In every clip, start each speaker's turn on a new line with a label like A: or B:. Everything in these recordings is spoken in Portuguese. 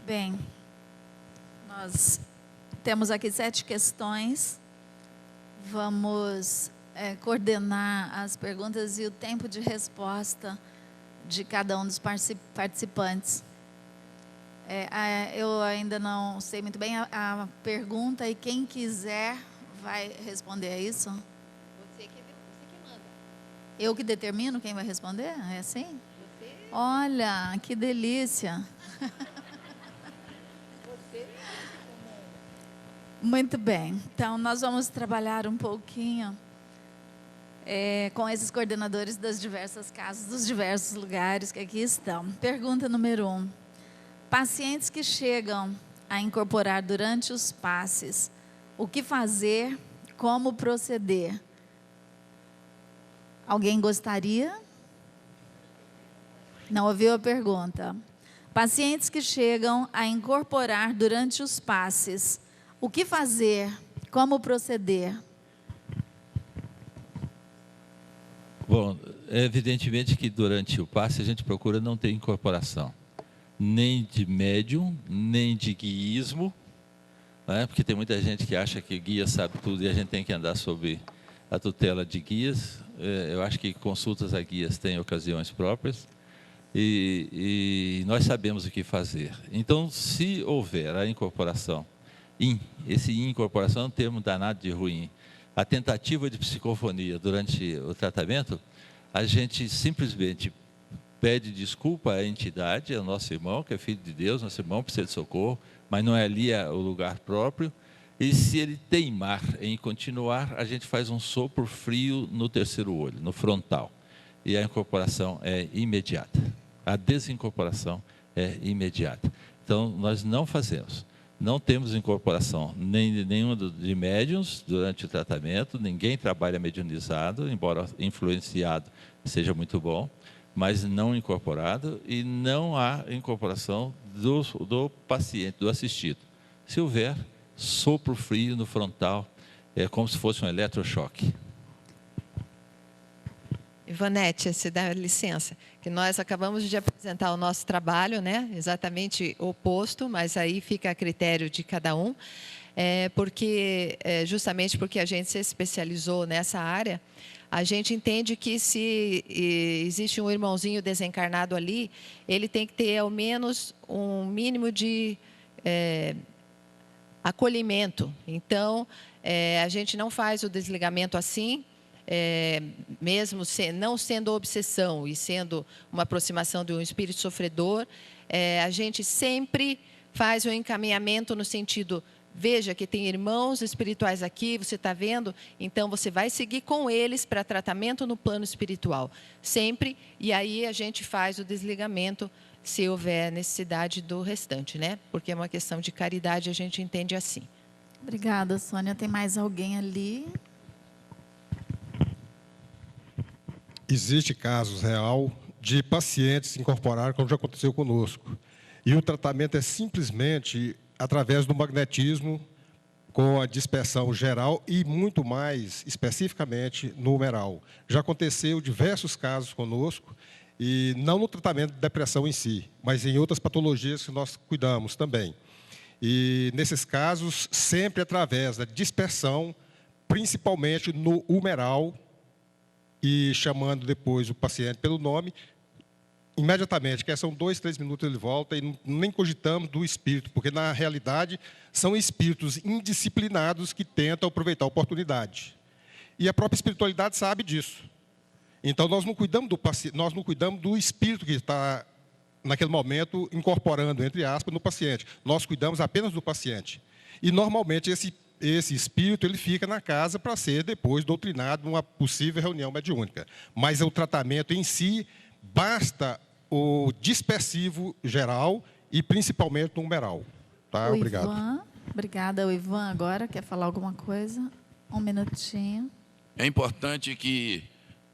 A: Bem, nós temos aqui 7 questões. Vamos coordenar as perguntas e o tempo de resposta de cada um dos participantes. Eu ainda não sei muito bem a pergunta e quem quiser vai responder, é isso?
B: Você que manda.
A: Eu que determino quem vai responder? É assim?
B: Você.
A: Olha, que delícia!
B: Você.
A: Muito bem, então nós vamos trabalhar um pouquinho com esses coordenadores das diversas casas, dos diversos lugares que aqui estão. Pergunta número 1. Pacientes que chegam a incorporar durante os passes, o que fazer, como proceder? Alguém gostaria? Não ouviu a pergunta. Pacientes que chegam a incorporar durante os passes, o que fazer, como proceder?
C: Bom, evidentemente que durante o passe a gente procura não ter incorporação, nem de médium, nem de guiismo, né? Porque tem muita gente que acha que guia sabe tudo e a gente tem que andar sob a tutela de guias. Eu acho que consultas a guias têm ocasiões próprias e nós sabemos o que fazer. Então, se houver a incorporação, esse incorporação é um termo danado de ruim, a tentativa de psicofonia durante o tratamento, a gente simplesmente pede desculpa à entidade, ao nosso irmão, que é filho de Deus, nosso irmão precisa de socorro, mas não é ali o lugar próprio. E se ele teimar em continuar, a gente faz um sopro frio no terceiro olho, no frontal. E a incorporação é imediata. A desincorporação é imediata. Então, nós não fazemos. Não temos incorporação nenhuma de médiuns durante o tratamento, ninguém trabalha mediunizado, embora influenciado seja muito bom, mas não incorporado, e não há incorporação do paciente, do assistido. Se houver, sopro frio no frontal, é como se fosse um eletrochoque.
B: Ivanete, se dá licença, que nós acabamos de apresentar o nosso trabalho, né? Exatamente oposto, mas aí fica a critério de cada um, justamente porque a gente se especializou nessa área, a gente entende que se existe um irmãozinho desencarnado ali, ele tem que ter ao menos um mínimo de acolhimento. Então, a gente não faz o desligamento assim, mesmo não sendo obsessão e sendo uma aproximação de um espírito sofredor, a gente sempre faz o encaminhamento no sentido, veja que tem irmãos espirituais aqui, você está vendo? Então, você vai seguir com eles para tratamento no plano espiritual, sempre, e aí a gente faz o desligamento se houver necessidade do restante, né? Porque é uma questão de caridade, a gente entende assim.
A: Obrigada, Sônia. Tem mais alguém ali?
D: Existe casos real de pacientes se incorporar, como já aconteceu conosco. E o tratamento é simplesmente através do magnetismo, com a dispersão geral e muito mais especificamente numeral. Já aconteceu diversos casos conosco, e não no tratamento de depressão em si, mas em outras patologias que nós cuidamos também. E nesses casos, sempre através da dispersão, principalmente no humeral, e chamando depois o paciente pelo nome, imediatamente, que são 2, 3 minutos ele volta e nem cogitamos do espírito, porque na realidade são espíritos indisciplinados que tentam aproveitar a oportunidade. E a própria espiritualidade sabe disso. Então nós não cuidamos do paciente, nós não cuidamos do espírito que está naquele momento incorporando, entre aspas, no paciente. Nós cuidamos apenas do paciente. E normalmente esse espírito ele fica na casa para ser depois doutrinado numa possível reunião mediúnica. Mas o tratamento em si, basta o dispersivo geral e principalmente o numeral. Tá? Obrigado.
A: Ivan. Obrigada. O Ivan agora quer falar alguma coisa? Um minutinho.
E: É importante que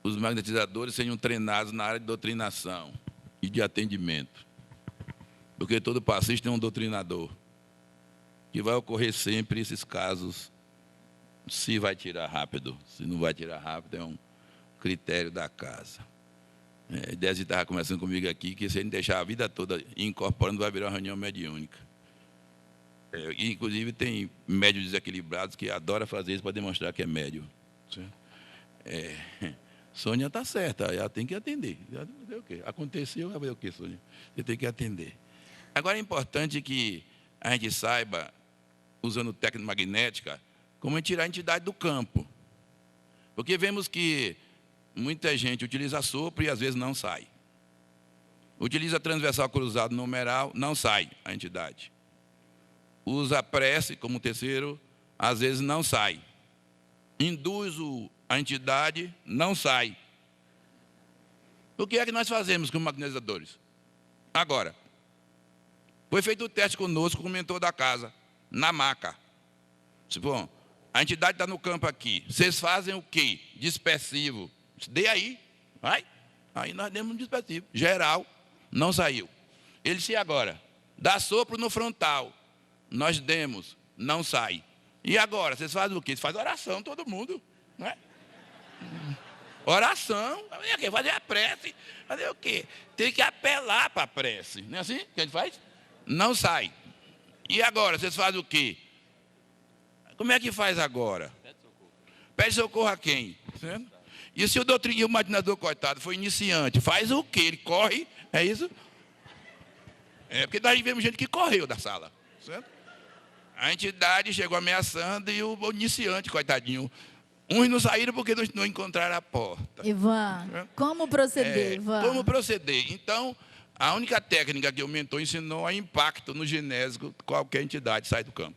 E: os magnetizadores sejam treinados na área de doutrinação e de atendimento. Porque todo passista é um doutrinador. Que vai ocorrer sempre esses casos, se vai tirar rápido. Se não vai tirar rápido, é um critério da casa. Desi estava conversando comigo aqui, que se ele deixar a vida toda incorporando, vai virar uma reunião mediúnica. Inclusive, tem médios desequilibrados que adoram fazer isso para demonstrar que é médio. Sônia está certa, ela tem que atender. O quê? Aconteceu, vai ver o quê, Sônia? Você tem que atender. Agora, é importante que a gente saiba, usando técnica magnética, como tirar a entidade do campo. Porque vemos que muita gente utiliza sopro e às vezes não sai. Utiliza transversal cruzado numeral, não sai a entidade. Usa a prece como terceiro, às vezes não sai. Induz a entidade, não sai. O que é que nós fazemos com magnetizadores? Agora, foi feito o teste conosco com o mentor da casa, na maca. Bom, a entidade está no campo aqui. Vocês fazem o quê? Dispersivo. Dê aí. Vai. Aí nós demos um dispersivo. Geral, não saiu. Ele disse agora, dá sopro no frontal. Nós demos, não sai. E agora, vocês fazem o quê? Vocês fazem oração, todo mundo. Não é? Oração, fazer a prece. Fazer o quê? Tem que apelar para a prece. Não é assim que a gente faz? Não sai. E agora, vocês fazem o quê? Como é que faz agora? Pede socorro a quem? Certo? E se o magnetizador, coitado, foi iniciante, faz o quê? Ele corre, é isso? Porque nós vemos gente que correu da sala. Certo? A entidade chegou ameaçando e o iniciante, coitadinho. Uns não saíram porque não encontraram a porta.
A: Ivan, como proceder, Ivan?
E: Como proceder? Então, a única técnica que o mentor ensinou é impacto no genésico, qualquer entidade sai do campo.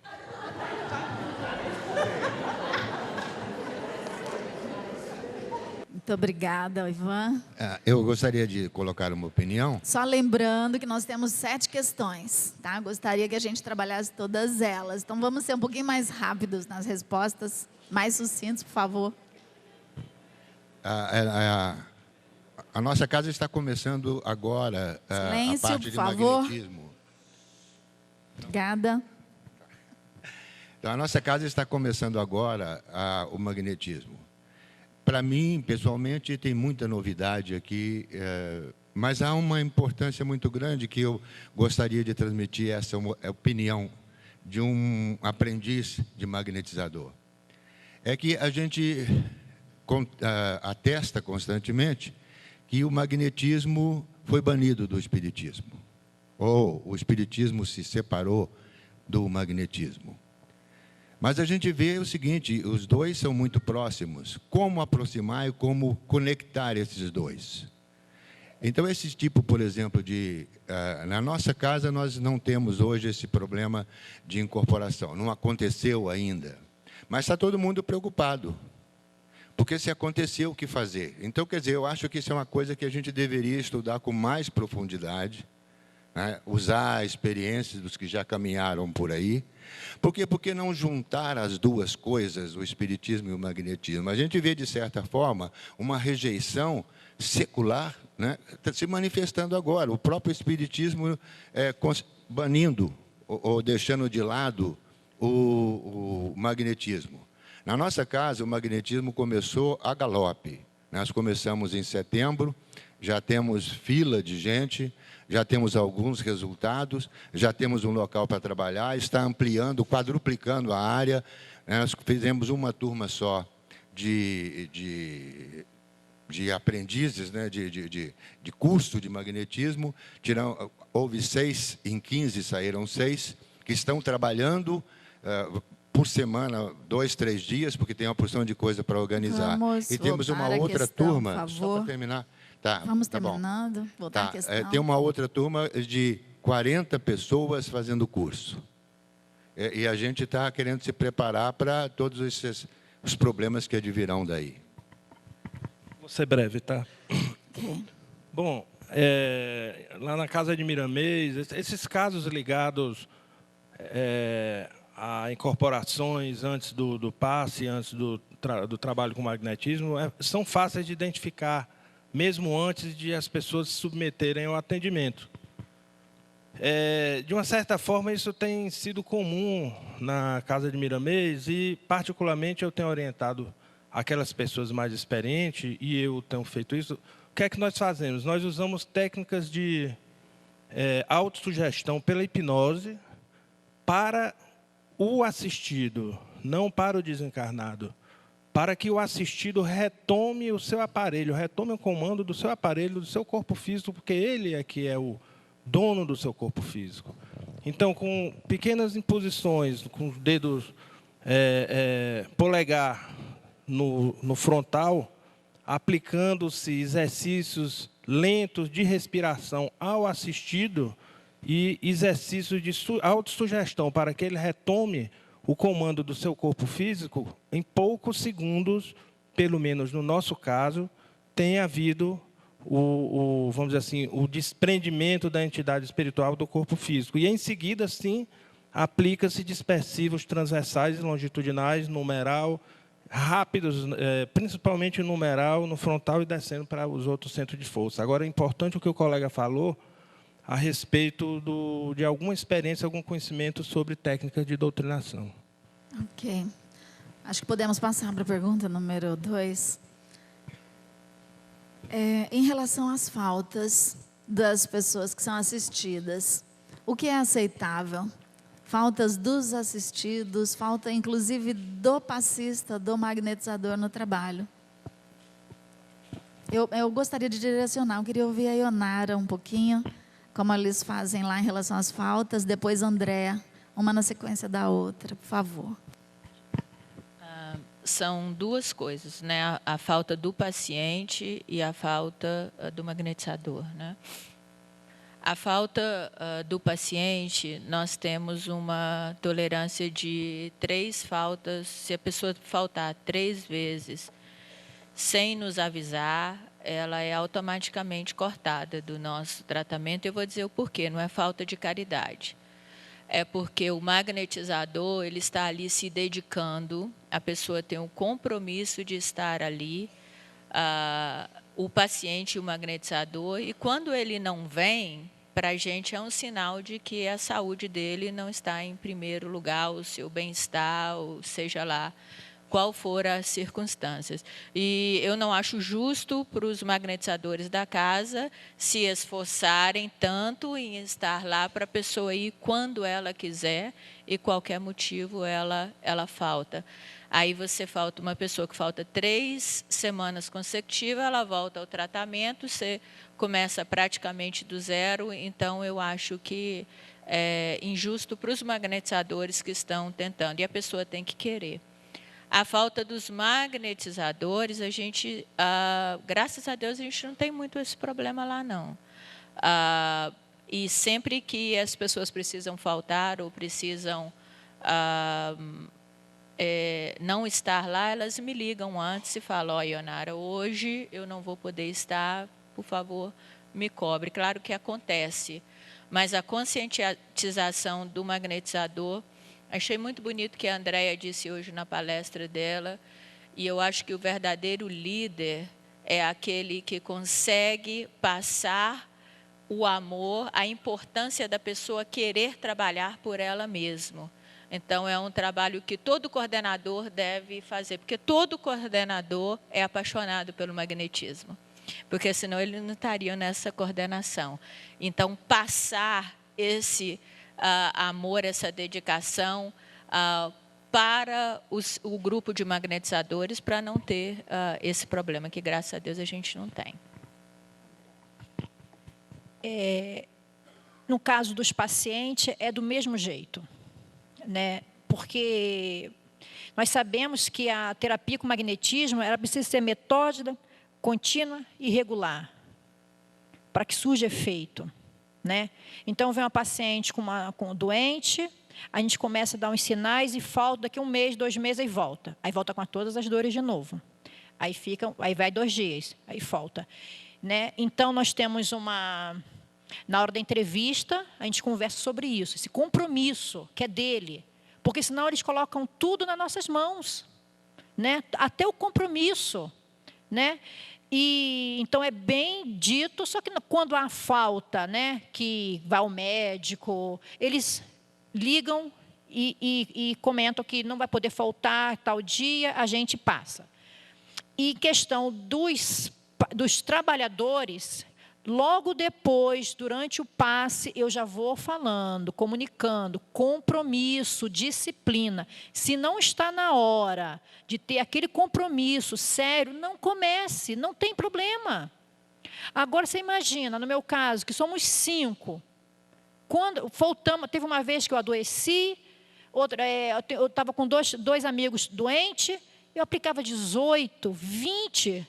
A: Muito obrigada, Ivan.
F: Eu gostaria de colocar uma opinião.
A: Só lembrando que nós temos 7 questões, tá? Gostaria que a gente trabalhasse todas elas. Então, vamos ser um pouquinho mais rápidos nas respostas, mais sucintos, por favor.
F: A nossa casa está começando agora
A: Silêncio,
F: a parte
A: por
F: de
A: favor.
F: magnetismo.
A: Obrigada.
F: Então, a nossa casa está começando agora o magnetismo. Para mim, pessoalmente, tem muita novidade aqui, mas há uma importância muito grande que eu gostaria de transmitir essa opinião de um aprendiz de magnetizador. É que a gente atesta constantemente que o magnetismo foi banido do espiritismo, ou o espiritismo se separou do magnetismo. Mas a gente vê o seguinte, os dois são muito próximos. Como aproximar e como conectar esses dois? Então, esse tipo, por exemplo, na nossa casa, nós não temos hoje esse problema de incorporação. Não aconteceu ainda. Mas está todo mundo preocupado. Porque se aconteceu, o que fazer? Então, quer dizer, eu acho que isso é uma coisa que a gente deveria estudar com mais profundidade, né? Usar a experiência dos que já caminharam por aí. Por quê? Porque não juntar as duas coisas, o espiritismo e o magnetismo? A gente vê, de certa forma, uma rejeição secular, né, se manifestando agora. O próprio espiritismo banindo ou deixando de lado o magnetismo. Na nossa casa, o magnetismo começou a galope. Nós começamos em setembro, já temos fila de gente, já temos alguns resultados, já temos um local para trabalhar, está ampliando, quadruplicando a área. Nós fizemos uma turma só de aprendizes, né, de curso de magnetismo. Houve 6, em 15 saíram 6, que estão trabalhando por semana, 2, 3 dias, porque tem uma porção de coisa para organizar. E temos uma outra turma, só para terminar. Tá,
A: vamos
F: tá
A: terminando,
F: bom.
A: voltar à questão.
F: Tem uma outra turma de 40 pessoas fazendo o curso. E a gente está querendo se preparar para todos os problemas que advirão daí.
G: Vou ser breve, tá?
A: Okay.
G: Bom, lá na casa de Miramês, esses casos ligados a incorporações antes do passe, antes do trabalho com magnetismo, são fáceis de identificar, mesmo antes de as pessoas se submeterem ao atendimento. De uma certa forma, isso tem sido comum na casa de Miramês e, particularmente, eu tenho orientado aquelas pessoas mais experientes, e eu tenho feito isso, que é que nós fazemos? Nós usamos técnicas de autossugestão pela hipnose para o assistido, não para o desencarnado, para que o assistido retome o seu aparelho, retome o comando do seu aparelho, do seu corpo físico, porque ele é que é o dono do seu corpo físico. Então, com pequenas imposições, com os dedos polegar no frontal, aplicando-se exercícios lentos de respiração ao assistido e exercícios de autossugestão para que ele retome o comando do seu corpo físico, em poucos segundos, pelo menos no nosso caso, tem havido vamos dizer assim, o desprendimento da entidade espiritual do corpo físico. E, em seguida, sim, aplica-se dispersivos transversais e longitudinais, numeral, rápidos, principalmente numeral, no frontal e descendo para os outros centros de força. Agora, é importante o que o colega falou a respeito de alguma experiência, algum conhecimento sobre técnicas de doutrinação.
A: Ok. Acho que podemos passar para a pergunta número 2. Em relação às faltas das pessoas que são assistidas, o que é aceitável? Faltas dos assistidos, falta inclusive do passista, do magnetizador no trabalho. Eu gostaria de direcionar, eu queria ouvir a Ionara um pouquinho, como eles fazem lá em relação às faltas, depois André, uma na sequência da outra, por favor.
H: São duas coisas, né? A falta do paciente e a falta do magnetizador, né? A falta do paciente, nós temos uma tolerância de 3 faltas. Se a pessoa faltar 3 vezes sem nos avisar, ela é automaticamente cortada do nosso tratamento. Eu vou dizer o porquê, não é falta de caridade. É porque o magnetizador, ele está ali se dedicando, a pessoa tem um compromisso de estar ali, o paciente e o magnetizador, e quando ele não vem, para a gente é um sinal de que a saúde dele não está em primeiro lugar, o seu bem-estar, ou seja lá qual for as circunstâncias. E eu não acho justo para os magnetizadores da casa se esforçarem tanto em estar lá para a pessoa ir quando ela quiser e qualquer motivo ela falta. Aí você falta uma pessoa que falta 3 semanas consecutivas, ela volta ao tratamento, você começa praticamente do zero, então eu acho que é injusto para os magnetizadores que estão tentando, e a pessoa tem que querer. A falta dos magnetizadores, a gente, graças a Deus, a gente não tem muito esse problema lá, não. E sempre que as pessoas precisam faltar ou precisam não estar lá, elas me ligam antes e falam: ó, Ionara, hoje eu não vou poder estar, por favor, me cobre. Claro que acontece, mas a conscientização do magnetizador, achei muito bonito que a Andréia disse hoje na palestra dela, e eu acho que o verdadeiro líder é aquele que consegue passar o amor, a importância da pessoa querer trabalhar por ela mesma. Então, é um trabalho que todo coordenador deve fazer, porque todo coordenador é apaixonado pelo magnetismo, porque senão ele não estaria nessa coordenação. Então, passar esse amor, essa dedicação para o grupo de magnetizadores, para não ter esse problema, que graças a Deus a gente não tem.
I: No caso dos pacientes, é do mesmo jeito, né? Porque nós sabemos que a terapia com magnetismo ela precisa ser metódica, contínua e regular, para que surja efeito, né? Então, vem uma paciente com doente, a gente começa a dar uns sinais e falta, daqui 1 mês, 2 meses, aí volta. Aí volta com todas as dores de novo. Aí vai 2 dias, aí falta, né? Então, nós temos na hora da entrevista, a gente conversa sobre isso, esse compromisso que é dele, porque senão eles colocam tudo nas nossas mãos, né? Até o compromisso, né? E então é bem dito, só que quando há falta, né, que vai ao médico, eles ligam e comentam que não vai poder faltar tal dia, a gente passa. E questão dos dos trabalhadores, logo depois, durante o passe, eu já vou falando, comunicando, compromisso, disciplina. Se não está na hora de ter aquele compromisso sério, não comece, não tem problema. Agora, você imagina, no meu caso, que somos 5. Quando faltamos, teve uma vez que eu adoeci, eu estava com dois amigos doentes, eu aplicava 18, 20.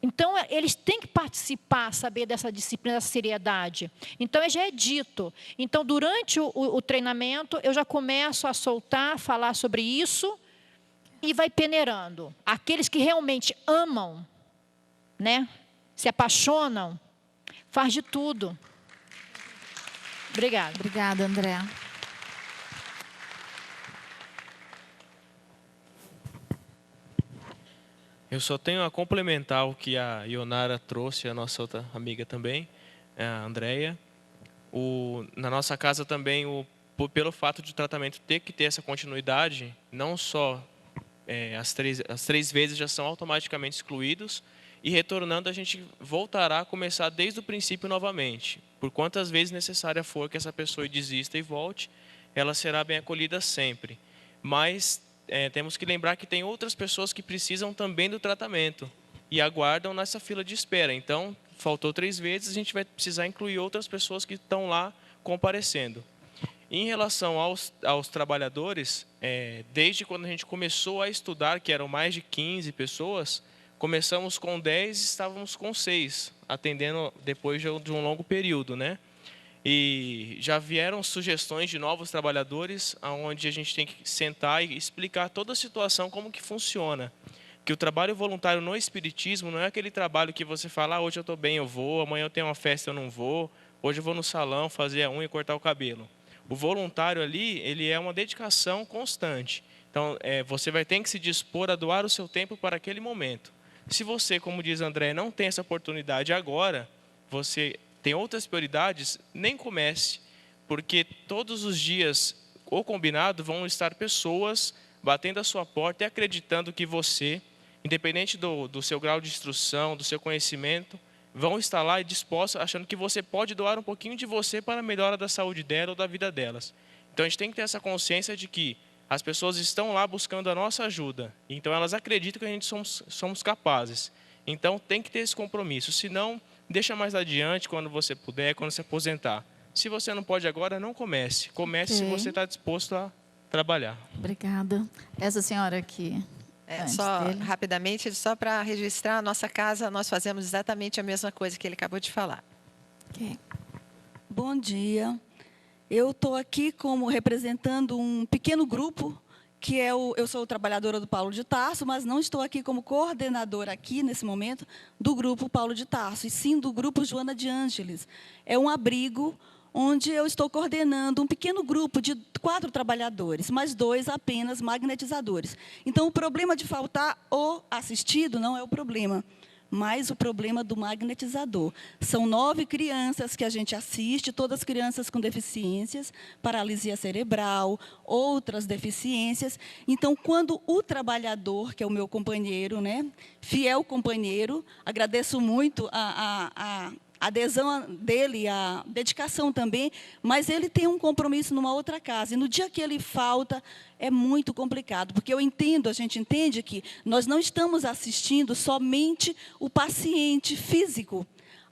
I: Então, eles têm que participar, saber dessa disciplina, dessa seriedade. Então, já é dito. Então, durante o treinamento, eu já começo a soltar, falar sobre isso e vai peneirando. Aqueles que realmente amam, né, se apaixonam, faz de tudo. Obrigada.
A: Obrigada, André.
J: Eu só tenho a complementar o que a Ionara trouxe, a nossa outra amiga também, a Andréia. Na nossa casa também, pelo fato de o tratamento ter que ter essa continuidade, não só as três vezes já são automaticamente excluídos, e retornando a gente voltará a começar desde o princípio novamente. Por quantas vezes necessária for que essa pessoa desista e volte, ela será bem acolhida sempre. Mas temos que lembrar que tem outras pessoas que precisam também do tratamento e aguardam nessa fila de espera. Então, faltou 3 vezes, a gente vai precisar incluir outras pessoas que estão lá comparecendo. Em relação aos trabalhadores, desde quando a gente começou a estudar, que eram mais de 15 pessoas, começamos com 10 e estávamos com 6, atendendo depois de um longo período, né? E já vieram sugestões de novos trabalhadores, onde a gente tem que sentar e explicar toda a situação, como que funciona. Que o trabalho voluntário no Espiritismo não é aquele trabalho que você fala, hoje eu estou bem, eu vou, amanhã eu tenho uma festa, eu não vou, hoje eu vou no salão fazer a unha e cortar o cabelo. O voluntário ali, ele é uma dedicação constante. Então, você vai ter que se dispor a doar o seu tempo para aquele momento. Se você, como diz André, não tem essa oportunidade agora, você tem outras prioridades, nem comece, porque todos os dias, ou combinado, vão estar pessoas batendo a sua porta e acreditando que você, independente do seu grau de instrução, do seu conhecimento, vão estar lá e dispostos, achando que você pode doar um pouquinho de você para a melhora da saúde dela ou da vida delas. Então, a gente tem que ter essa consciência de que as pessoas estão lá buscando a nossa ajuda. Então, elas acreditam que a gente somos capazes. Então, tem que ter esse compromisso. Senão, deixa mais adiante, quando você puder, quando se aposentar. Se você não pode agora, não comece. Comece se você está disposto a trabalhar.
A: Obrigada. Essa senhora aqui.
B: Rapidamente, só para registrar, a nossa casa, nós fazemos exatamente a mesma coisa que ele acabou de falar.
A: Okay.
K: Bom dia. Eu estou aqui como representando um pequeno grupo, que eu sou trabalhadora do Paulo de Tarso, mas não estou aqui como coordenadora aqui, nesse momento, do grupo Paulo de Tarso, e sim do grupo Joana de Ângeles. É um abrigo onde eu estou coordenando um pequeno grupo de 4 trabalhadores, mas 2 apenas magnetizadores. Então, o problema de faltar o assistido não é o problema, mas o problema do magnetizador. São 9 crianças que a gente assiste, todas crianças com deficiências, paralisia cerebral, outras deficiências. Então, quando o trabalhador, que é o meu companheiro, né, fiel companheiro, agradeço muito a adesão dele, a dedicação também, mas ele tem um compromisso numa outra casa. E no dia que ele falta, é muito complicado, porque a gente entende que nós não estamos assistindo somente o paciente físico.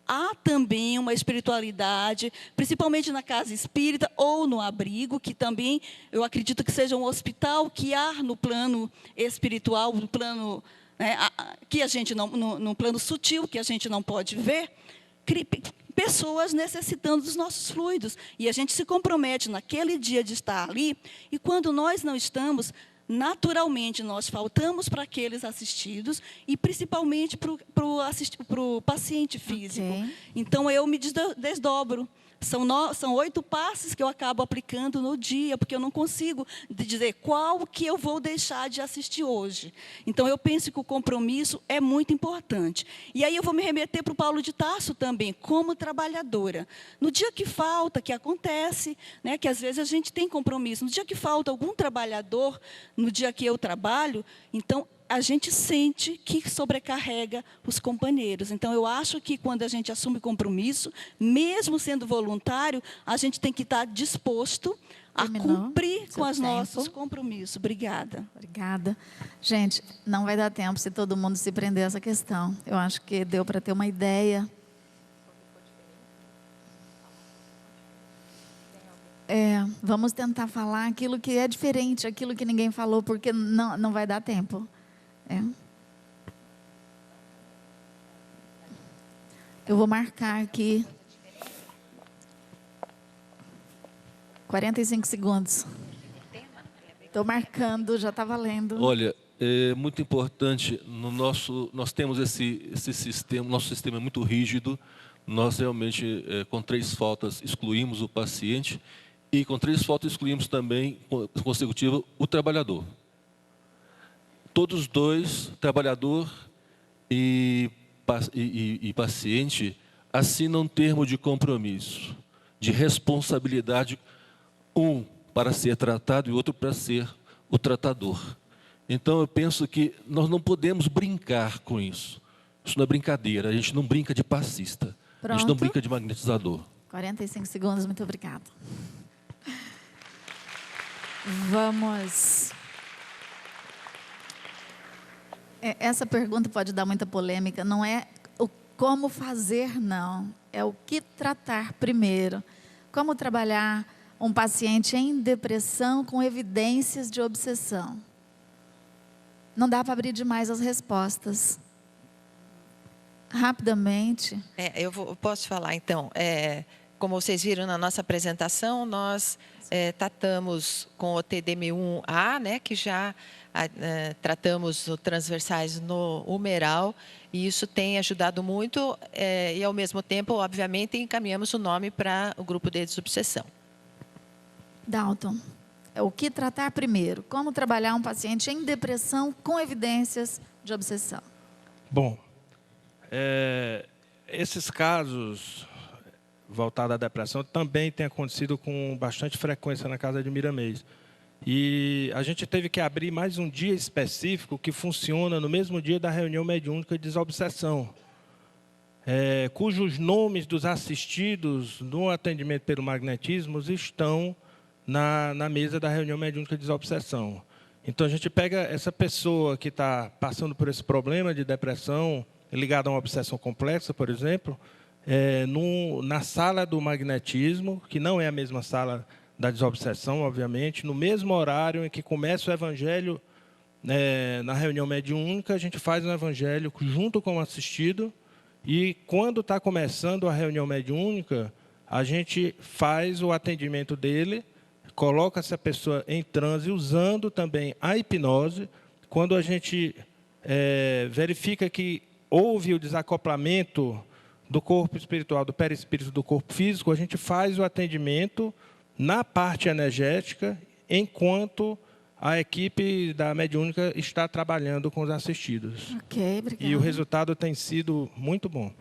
K: Há também uma espiritualidade, principalmente na casa espírita ou no abrigo, que também eu acredito que seja um hospital que há no plano espiritual, no plano, que a gente não, no plano sutil, que a gente não pode ver, pessoas necessitando dos nossos fluidos. E a gente se compromete naquele dia de estar ali, e quando nós não estamos, naturalmente nós faltamos para aqueles assistidos, e principalmente para o paciente físico. Okay. Então, eu me desdobro. São 8 passes que eu acabo aplicando no dia, porque eu não consigo dizer qual que eu vou deixar de assistir hoje. Então, eu penso que o compromisso é muito importante. E aí eu vou me remeter para o Paulo de Tarso também, como trabalhadora. No dia que falta, que acontece, né, que às vezes a gente tem compromisso, no dia que falta algum trabalhador, no dia que eu trabalho, então, a gente sente que sobrecarrega os companheiros. Então, eu acho que quando a gente assume compromisso, mesmo sendo voluntário, a gente tem que estar disposto a cumprir com os nossos compromissos. Obrigada.
A: Obrigada. Gente, não vai dar tempo se todo mundo se prender a essa questão. Eu acho que deu para ter uma ideia. Vamos tentar falar aquilo que é diferente, aquilo que ninguém falou, porque não vai dar tempo. Eu vou marcar aqui 45 segundos. Estou marcando, já está valendo.
L: Olha, é muito importante, nós temos esse sistema, nosso sistema é muito rígido, nós realmente, com 3 faltas, excluímos o paciente e com 3 faltas excluímos também, consecutivo, o trabalhador. Todos os dois, trabalhador e paciente, assinam um termo de compromisso, de responsabilidade, um para ser tratado e outro para ser o tratador. Então, eu penso que nós não podemos brincar com isso. Isso não é brincadeira, a gente não brinca de passista.
A: Pronto.
L: A gente não brinca de magnetizador.
A: 45 segundos, muito obrigada. Vamos... Essa pergunta pode dar muita polêmica. Não é o como fazer, não. É o que tratar primeiro. Como trabalhar um paciente em depressão com evidências de obsessão. Não dá para abrir demais as respostas. Rapidamente.
B: Eu posso falar, então. Como vocês viram na nossa apresentação, nós tratamos com o TDM1A, né, que já tratamos transversais no humeral, e isso tem ajudado muito, e ao mesmo tempo, obviamente, encaminhamos o nome para o grupo de desobsessão.
A: Dalton, o que tratar primeiro? Como trabalhar um paciente em depressão com evidências de obsessão?
G: Bom, esses casos voltados à depressão também têm acontecido com bastante frequência na casa de Miramês. E a gente teve que abrir mais um dia específico que funciona no mesmo dia da reunião mediúnica de desobsessão, cujos nomes dos assistidos no atendimento pelo magnetismo estão na mesa da reunião mediúnica de desobsessão. Então, a gente pega essa pessoa que está passando por esse problema de depressão, ligada a uma obsessão complexa, por exemplo, na sala do magnetismo, que não é a mesma sala da desobsessão, obviamente, no mesmo horário em que começa o evangelho, na reunião mediúnica, a gente faz um evangelho junto com o assistido, e quando está começando a reunião mediúnica, a gente faz o atendimento dele, coloca essa pessoa em transe, usando também a hipnose. Quando a gente verifica que houve o desacoplamento do corpo espiritual, do perispírito do corpo físico, a gente faz o atendimento na parte energética, enquanto a equipe da mediúnica está trabalhando com os assistidos.
A: Ok, obrigada.
G: E o resultado tem sido muito bom.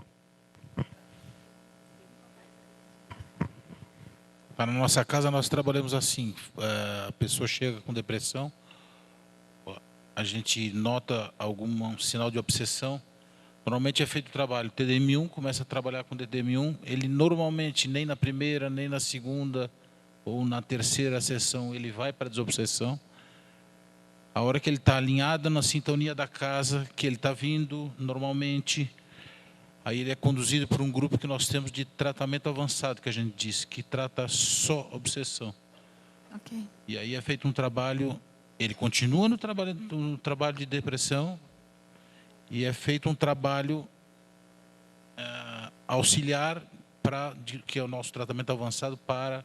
M: Na nossa casa, nós trabalhamos assim. A pessoa chega com depressão, a gente nota algum sinal de obsessão. Normalmente é feito o trabalho. O TDM1 começa a trabalhar com o TDM1. Ele normalmente, nem na primeira, nem na segunda ou na terceira sessão, ele vai para a desobsessão. A hora que ele está alinhado na sintonia da casa, que ele está vindo, normalmente, aí ele é conduzido por um grupo que nós temos de tratamento avançado, que a gente diz, que trata só obsessão.
A: Okay.
M: E aí é feito um trabalho, ele continua no trabalho de depressão, e é feito um trabalho auxiliar, que é o nosso tratamento avançado para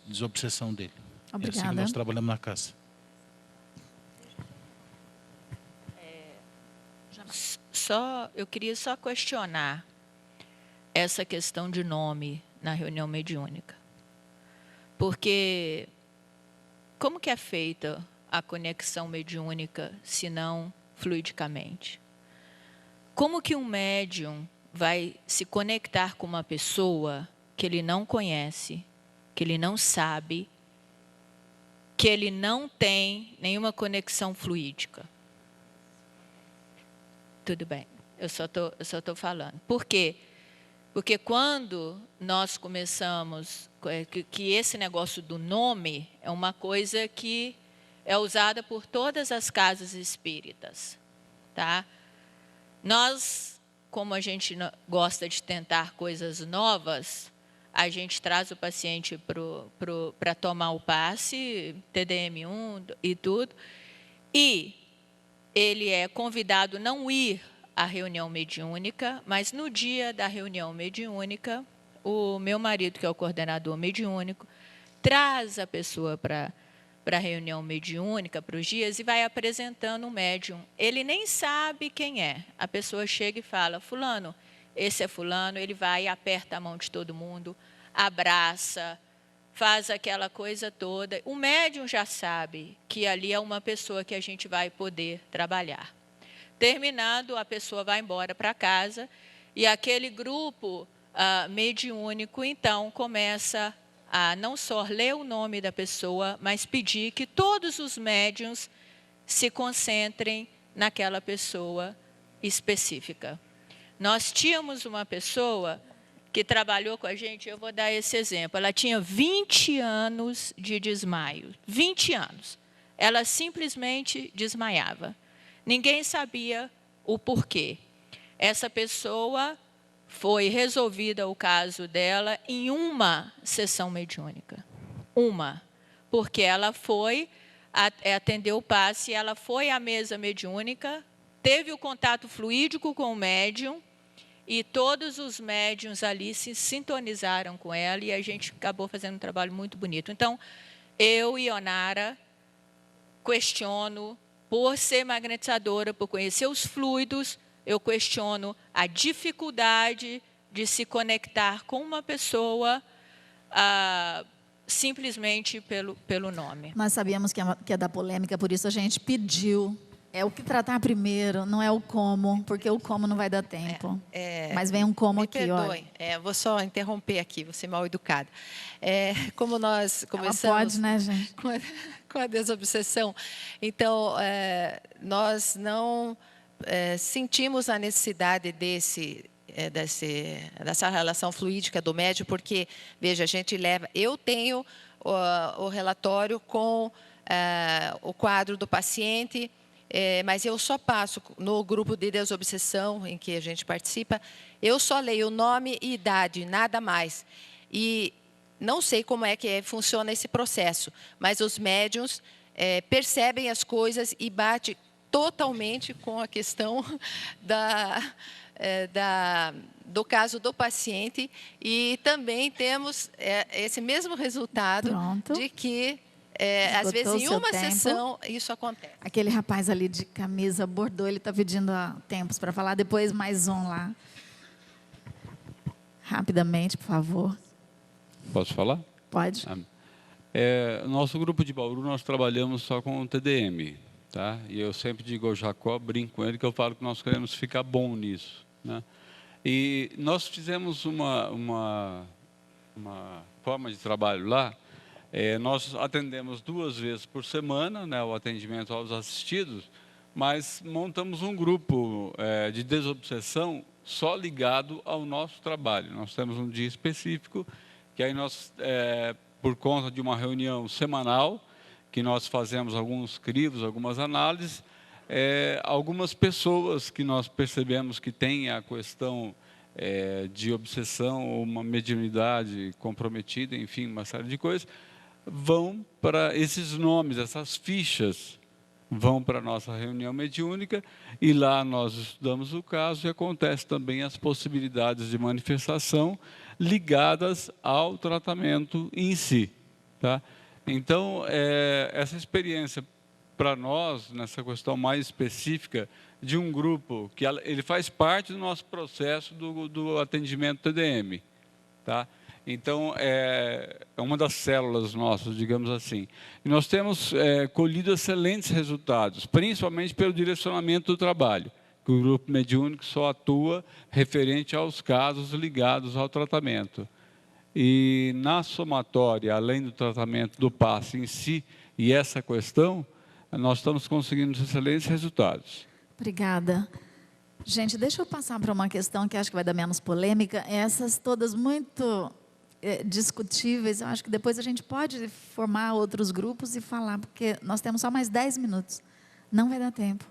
M: desobsessão dele.
A: Obrigada.
M: É assim que nós trabalhamos na casa.
H: Eu queria só questionar essa questão de nome na reunião mediúnica. Porque como que é feita a conexão mediúnica, se não fluidicamente? Como que um médium vai se conectar com uma pessoa que ele não conhece, que ele não sabe, que ele não tem nenhuma conexão fluídica? Tudo bem, eu só estou falando. Por quê? Porque quando nós começamos, que esse negócio do nome é uma coisa que é usada por todas as casas espíritas, tá? Nós, como a gente gosta de tentar coisas novas, a gente traz o paciente para tomar o passe, TDM1 e tudo, e ele é convidado a não ir à reunião mediúnica, mas no dia da reunião mediúnica, o meu marido, que é o coordenador mediúnico, traz a pessoa para a reunião mediúnica, para os dias, e vai apresentando o médium. Ele nem sabe quem é. A pessoa chega e fala, fulano, esse é fulano, ele vai e aperta a mão de todo mundo, abraça, faz aquela coisa toda. O médium já sabe que ali é uma pessoa que a gente vai poder trabalhar. Terminado, a pessoa vai embora para casa e aquele grupo mediúnico, então, começa a não só ler o nome da pessoa, mas pedir que todos os médiuns se concentrem naquela pessoa específica. Nós tínhamos uma pessoa que trabalhou com a gente, eu vou dar esse exemplo, ela tinha 20 anos de desmaio, 20 anos. Ela simplesmente desmaiava. Ninguém sabia o porquê. Essa pessoa foi resolvida o caso dela em uma sessão mediúnica. Uma. Porque ela foi atender o passe, ela foi à mesa mediúnica, teve o contato fluídico com o médium, e todos os médiuns ali se sintonizaram com ela, e a gente acabou fazendo um trabalho muito bonito. Então, eu e Ionara questiono, por ser magnetizadora, por conhecer os fluidos, eu questiono a dificuldade de se conectar com uma pessoa simplesmente pelo nome.
A: Nós sabíamos que ia dar polêmica, por isso a gente pediu. É o que tratar primeiro, não é o como, porque o como não vai dar tempo. Mas vem um como aqui,
B: perdoem, vou só interromper aqui, vou ser mal educada. Como nós começamos...
A: Ela pode, né, gente?
B: Com a desobsessão. Então, nós não sentimos a necessidade dessa relação fluídica do médium, porque, veja, a gente leva... Eu tenho o relatório com o quadro do paciente, mas eu só passo no grupo de desobsessão em que a gente participa, eu só leio o nome e idade, nada mais. E não sei como é que funciona esse processo, mas os médiuns percebem as coisas e bate totalmente com a questão do caso do paciente, e também temos esse mesmo resultado.
A: Pronto.
B: De que às vezes em uma sessão isso acontece.
A: Aquele rapaz ali de camisa bordô, ele está pedindo há tempos para falar, depois mais um lá. Rapidamente, por favor.
N: Posso falar?
A: Pode.
N: Nosso grupo de Bauru, nós trabalhamos só com o TDM. Tá? E eu sempre digo ao Jacó, brinco com ele, que eu falo que nós queremos ficar bom nisso. Né? E nós fizemos uma forma de trabalho lá. Nós atendemos 2 vezes por semana, né, o atendimento aos assistidos, mas montamos um grupo de desobsessão só ligado ao nosso trabalho. Nós temos um dia específico, que aí nós, por conta de uma reunião semanal, que nós fazemos alguns crivos, algumas análises, algumas pessoas que nós percebemos que têm a questão de obsessão ou uma mediunidade comprometida, enfim, uma série de coisas, vão para esses nomes, essas fichas, vão para a nossa reunião mediúnica, e lá nós estudamos o caso e acontece também as possibilidades de manifestação ligadas ao tratamento em si. Tá? Então, essa experiência para nós, nessa questão mais específica, de um grupo, que ele faz parte do nosso processo do atendimento TDM. Tá? Então, é uma das células nossas, digamos assim. E nós temos colhido excelentes resultados, principalmente pelo direcionamento do trabalho, que o grupo mediúnico só atua referente aos casos ligados ao tratamento. E na somatória, além do tratamento do passe em si e essa questão, nós estamos conseguindo excelentes resultados.
A: Obrigada. Gente, deixa eu passar para uma questão que acho que vai dar menos polêmica. Essas todas muito discutíveis, eu acho que depois a gente pode formar outros grupos e falar, porque nós temos só mais 10 minutos. Não vai dar tempo.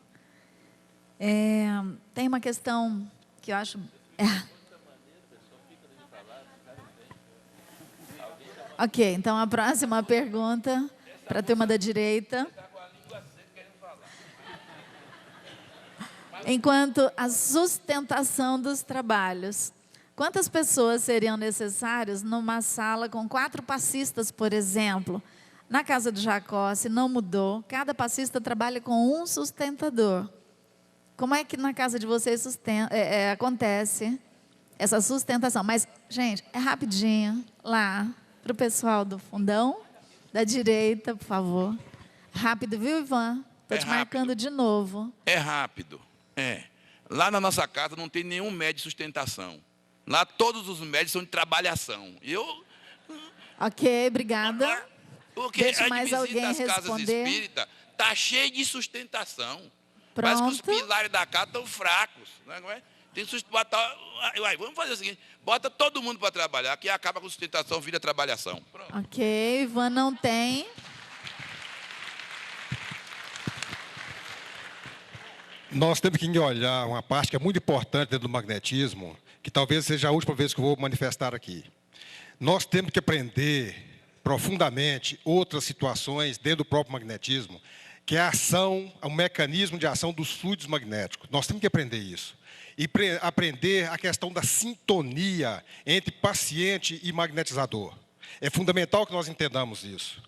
A: Tem uma questão que eu acho... Ok, então a próxima pergunta para a turma da direita. Enquanto a sustentação dos trabalhos. Quantas pessoas seriam necessárias numa sala com 4 passistas, por exemplo? Na casa de Jacó, se não mudou, cada passista trabalha com um sustentador. Como é que na casa de vocês acontece essa sustentação? Mas, gente, é rapidinho, lá, para o pessoal do fundão, da direita, por favor. Rápido, viu, Ivan? Estou te marcando de novo.
E: É rápido. Lá na nossa casa não tem nenhum médio de sustentação. Lá todos os médios são de trabalhação.
A: Ok, obrigada.
E: Porque
A: deixa mais alguém
E: as casas
A: responder.
E: espíritas está cheio de sustentação.
A: Pronto.
E: Parece que os pilares da casa estão fracos. Não é? Tem que botar. Vamos fazer o seguinte: bota todo mundo para trabalhar, que acaba com a sustentação, vira trabalhação. Pronto.
A: Ok, Ivan não tem.
D: Nós temos que olhar uma parte que é muito importante dentro do magnetismo, que talvez seja a última vez que eu vou manifestar aqui. Nós temos que aprender profundamente outras situações dentro do próprio magnetismo, que é a ação, o mecanismo de ação dos fluidos magnéticos. Nós temos que aprender isso. E aprender a questão da sintonia entre paciente e magnetizador. É fundamental que nós entendamos isso.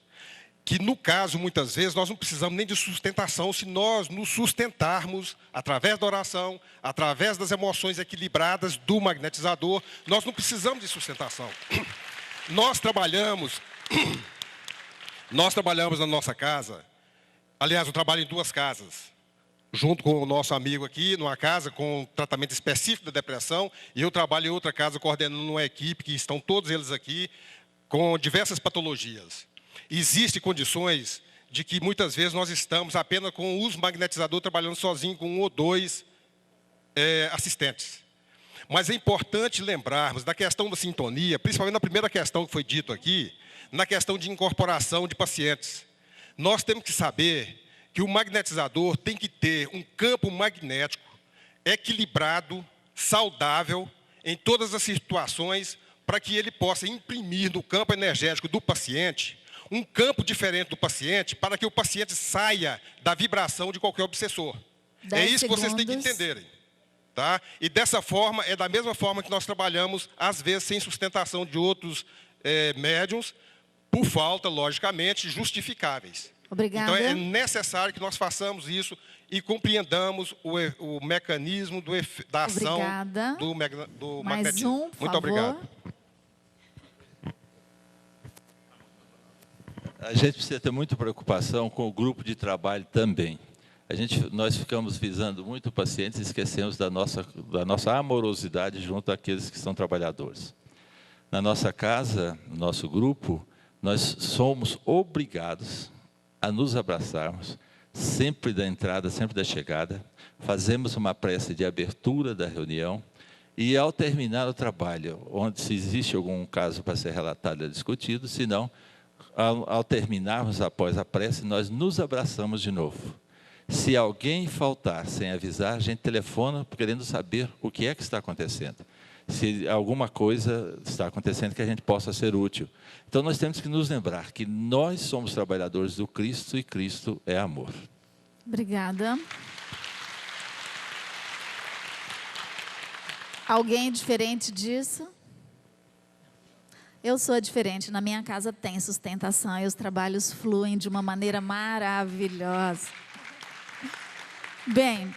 D: Que, no caso, muitas vezes, nós não precisamos nem de sustentação se nós nos sustentarmos através da oração, através das emoções equilibradas do magnetizador. Nós não precisamos de sustentação. Nós trabalhamos na nossa casa. Aliás, eu trabalho em 2 casas, junto com o nosso amigo aqui, numa casa com tratamento específico da depressão, e eu trabalho em outra casa coordenando uma equipe, que estão todos eles aqui, com diversas patologias. Existem condições de que muitas vezes nós estamos apenas com os magnetizadores trabalhando sozinho com 1 ou 2 assistentes. Mas é importante lembrarmos da questão da sintonia, principalmente na primeira questão que foi dito aqui, na questão de incorporação de pacientes. Nós temos que saber que o magnetizador tem que ter um campo magnético equilibrado, saudável, em todas as situações, para que ele possa imprimir no campo energético do paciente um campo diferente do paciente, para que o paciente saia da vibração de qualquer obsessor. É isso que vocês têm que entenderem. Tá? E dessa forma, é da mesma forma que nós trabalhamos, às vezes, sem sustentação de outros médiums, por falta, logicamente, justificáveis.
A: Obrigada.
D: Então, é necessário que nós façamos isso e compreendamos o mecanismo da ação do magnetismo. Muito obrigado.
C: A gente precisa ter muita preocupação com o grupo de trabalho também. Nós ficamos visando muito pacientes e esquecemos da nossa amorosidade junto àqueles que são trabalhadores. Na nossa casa, no nosso grupo, nós somos obrigados a nos abraçarmos, sempre da entrada, sempre da chegada. Fazemos uma prece de abertura da reunião e, ao terminar o trabalho, onde se existe algum caso para ser relatado e discutido, se não, ao terminarmos após a prece, nós nos abraçamos de novo. Se alguém faltar sem avisar, a gente telefona querendo saber o que é que está acontecendo. Se alguma coisa está acontecendo que a gente possa ser útil. Então, nós temos que nos lembrar que nós somos trabalhadores do Cristo e Cristo é amor.
A: Obrigada. Alguém diferente disso? Eu sou diferente. Na minha casa tem sustentação e os trabalhos fluem de uma maneira maravilhosa. Bem,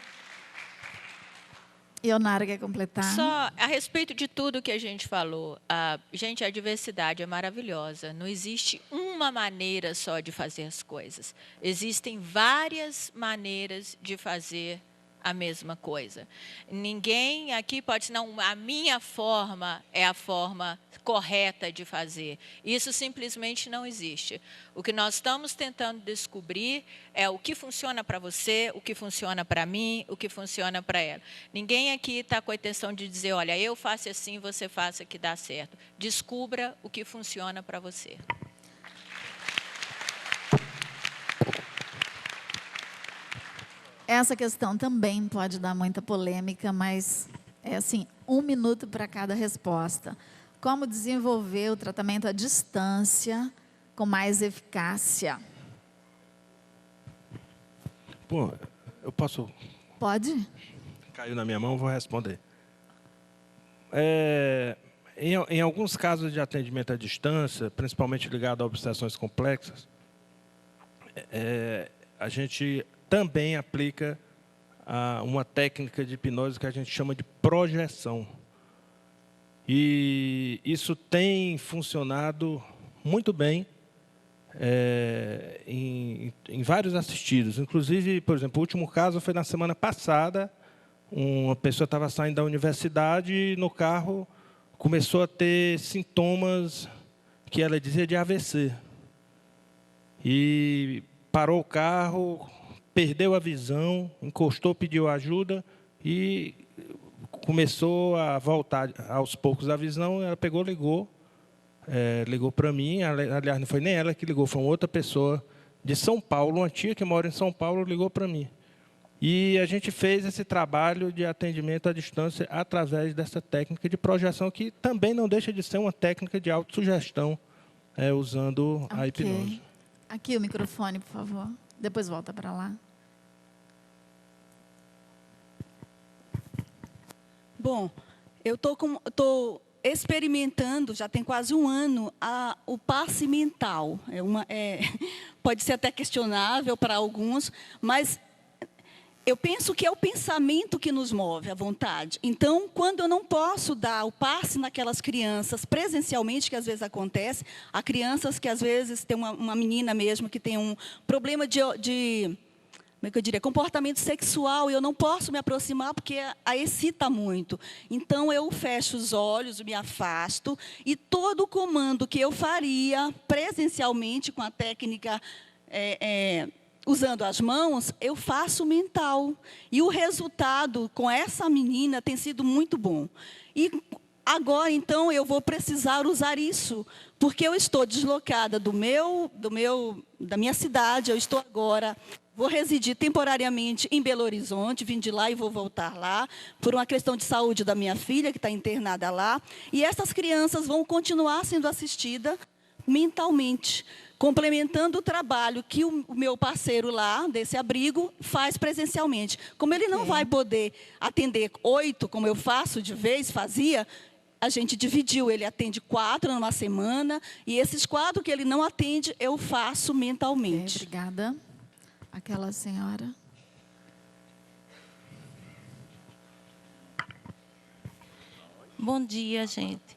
A: Ionara quer completar?
H: Só a respeito de tudo que a gente falou. Gente, a diversidade é maravilhosa. Não existe uma maneira só de fazer as coisas. Existem várias maneiras de fazer a mesma coisa. Ninguém aqui pode dizer, não, a minha forma é a forma correta de fazer. Isso simplesmente não existe. O que nós estamos tentando descobrir é o que funciona para você, o que funciona para mim, o que funciona para ela. Ninguém aqui está com a intenção de dizer, olha, eu faço assim, você faça que dá certo. Descubra o que funciona para você.
A: Essa questão também pode dar muita polêmica, mas é assim, 1 minuto para cada resposta. Como desenvolver o tratamento à distância com mais eficácia?
G: Bom, eu posso...
A: Pode?
G: Caiu na minha mão, vou responder. Em alguns casos de atendimento à distância, principalmente ligado a obsessões complexas, a gente também aplica uma técnica de hipnose que a gente chama de projeção. E isso tem funcionado muito bem em vários assistidos. Inclusive, por exemplo, o último caso foi na semana passada. Uma pessoa estava saindo da universidade e no carro começou a ter sintomas que ela dizia de AVC. E parou o carro, perdeu a visão, encostou, pediu ajuda e começou a voltar aos poucos a visão. Ela pegou, ligou para mim. Aliás, não foi nem ela que ligou, foi uma outra pessoa de São Paulo, uma tia que mora em São Paulo, ligou para mim. E a gente fez esse trabalho de atendimento à distância através dessa técnica de projeção, que também não deixa de ser uma técnica de autossugestão, usando a hipnose.
A: Aqui o microfone, por favor. Depois volta para lá.
K: Bom, eu estou experimentando, já tem quase 1 ano, o passe mental. Pode ser até questionável para alguns, mas eu penso que é o pensamento que nos move, a vontade. Então, quando eu não posso dar o passe naquelas crianças presencialmente, que às vezes acontece, há crianças que às vezes tem uma menina mesmo que tem um problema de como é que eu diria, comportamento sexual, e eu não posso me aproximar porque a excita muito. Então, eu fecho os olhos, me afasto, e todo o comando que eu faria presencialmente com a técnica usando as mãos, eu faço mental. E o resultado com essa menina tem sido muito bom. E agora, então, eu vou precisar usar isso, porque eu estou deslocada da minha cidade, eu estou agora... Vou residir temporariamente em Belo Horizonte, vim de lá e vou voltar lá, por uma questão de saúde da minha filha, que está internada lá. E essas crianças vão continuar sendo assistidas mentalmente, complementando o trabalho que o meu parceiro lá, desse abrigo, faz presencialmente. Como ele não vai poder atender 8, como eu fazia, a gente dividiu, ele atende 4 numa semana, e esses 4 que ele não atende, eu faço mentalmente.
A: Obrigada. Aquela senhora.
O: Bom dia, gente.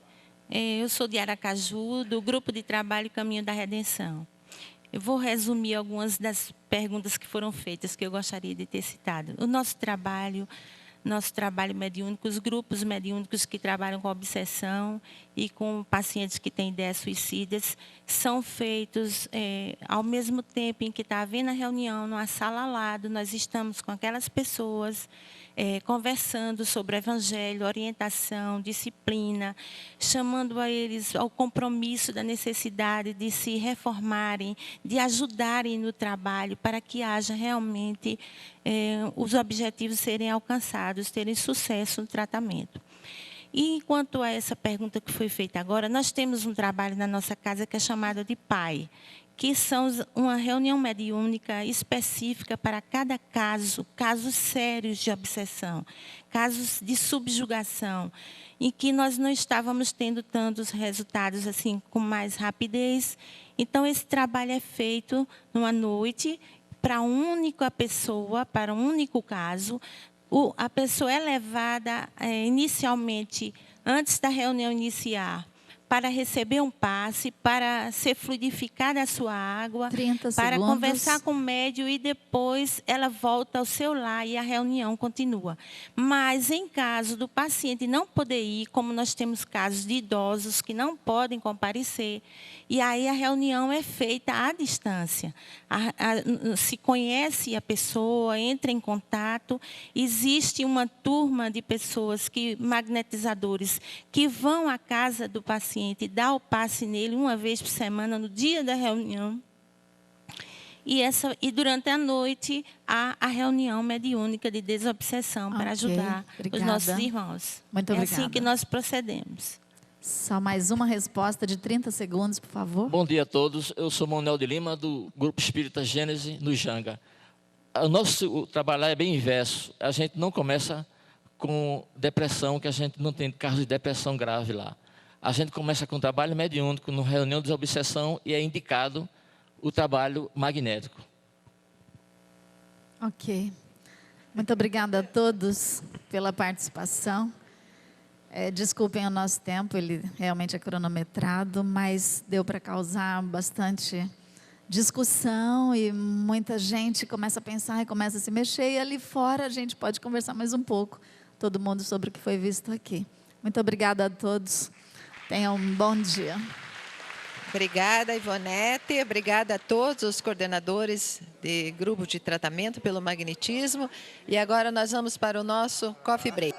O: Eu sou de Aracaju, do Grupo de Trabalho Caminho da Redenção. Eu vou resumir algumas das perguntas que foram feitas, que eu gostaria de ter citado. O nosso trabalho mediúnico, os grupos mediúnicos que trabalham com obsessão e com pacientes que têm ideias suicidas, são feitos ao mesmo tempo em que está havendo a reunião, numa sala ao lado, nós estamos com aquelas pessoas conversando sobre o evangelho, orientação, disciplina, chamando a eles ao compromisso da necessidade de se reformarem, de ajudarem no trabalho para que haja realmente os objetivos serem alcançados, terem sucesso no tratamento. E quanto a essa pergunta que foi feita agora, nós temos um trabalho na nossa casa que é chamado de PAI, que são uma reunião mediúnica específica para cada caso, casos sérios de obsessão, casos de subjugação, em que nós não estávamos tendo tantos resultados assim com mais rapidez. Então, esse trabalho é feito numa noite para uma única pessoa, para um único caso. A pessoa é levada inicialmente, antes da reunião iniciar, para receber um passe, para ser fluidificada a sua água,
A: 30
O: para
A: segundos.
O: conversar com o médium e depois ela volta ao seu lar e a reunião continua. Mas em caso do paciente não poder ir, como nós temos casos de idosos que não podem comparecer, e aí a reunião é feita à distância. Se conhece a pessoa, entra em contato, existe uma turma de pessoas, magnetizadores, que vão à casa do paciente, dá o passe nele uma vez por semana, no dia da reunião. E durante a noite, há a reunião mediúnica de desobsessão para ajudar os nossos irmãos.
A: Muito obrigada.
O: É assim que nós procedemos.
A: Só mais uma resposta de 30 segundos, por favor.
P: Bom dia a todos. Eu sou Manuel de Lima, do Grupo Espírita Gênese, no Janga. O nosso trabalho é bem inverso. A gente não começa com depressão, que a gente não tem casos de depressão grave lá. A gente começa com trabalho mediúnico, no reunião de desobsessão, e é indicado o trabalho magnético.
A: Ok. Muito obrigada a todos pela participação. Desculpem o nosso tempo, ele realmente é cronometrado, mas deu para causar bastante discussão e muita gente começa a pensar e começa a se mexer, e ali fora a gente pode conversar mais um pouco, todo mundo, sobre o que foi visto aqui. Muito obrigada a todos. Tenham um bom dia.
B: Obrigada, Ivonete. Obrigada a todos os coordenadores de grupo de tratamento pelo magnetismo. E agora nós vamos para o nosso coffee break.